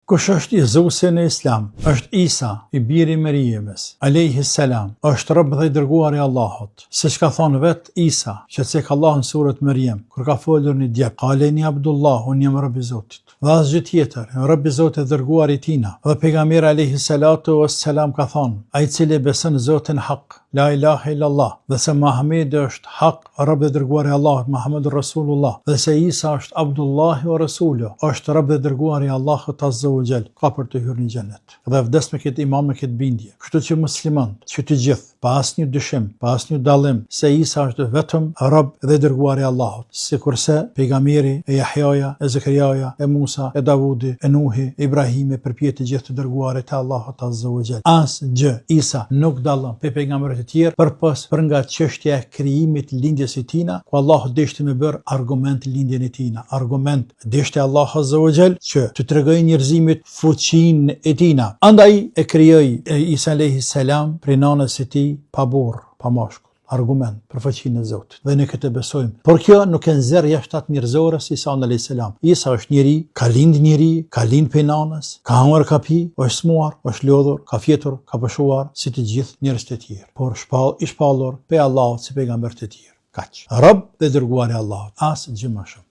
Kush është Jezusi në Islam? Është Isa, i biri i Meriemës, alayhi salam. Është rob dhe i dërguari i Allahut. Siç ka thënë vet Isa, që cek Allah në surat Meriem, kur ka folur një djep, "Qaleni Abdullah, unë jam rob i Zotit." Dhe asgjë tjetër, rob i Zotit dërguari i tina. Dhe pejgamberi alayhi salatu wassalam ka thënë, ai i cili beson Zotin hak, la ilaha illallah, dhe se Muhamedi është hak, rob dhe dërguari i Allahut, Muhammedur Rasulullah, dhe se Isa është Abdullahi wa Rasuluhu, është rob dhe dërguari i Allahut azza wa jall, ka për të hyrë në xhenet. Dhe vdes me këtë iman, me këtë bindje. Kështu që muslimanët, që të gjithë, pa asnjë dyshim, pa asnjë dallim, se Isa është vetëm rob dhe dërguari i Allahut, sikurse pejgamberi e Jahjaja, e Zakariaja, e Musa, e Davudi, e Nuhi, e Ibrahimi, përpjet të gjithë të dërguarit e Allahut azza wa jall. Asgjë Isa nuk dallon pe pejgamberët e tjerë për nga çështja e krijimit, lindjes së tina, ku Allahu deshte me bër argument lindjen e tina. Argument deshte Allahu azza wa jall që të tregojë njerëzimit fuqinë e tina. Andaj e krijoi Isa alayhi salam prej nanës së tij pa burr, pa mashkull. Argument për fuqinë e Zotit. Dhe ne këtë besojmë. Por kjo nuk e nxjerr jashtë atë njerëzorës Isa alayhi salam. Isa është njeri, ka lind njeri, ka lind prej nanës, ka hangur, ka pi, është smuar, është lodhur, ka fjetur, ka pëshuar si të gjithë njerëzit e tjerë. Por i shpallur pe Allahut si pejgamberët e tjerë. Kaq. Rob dhe dërguari i Allahut. Asgjë më shumë.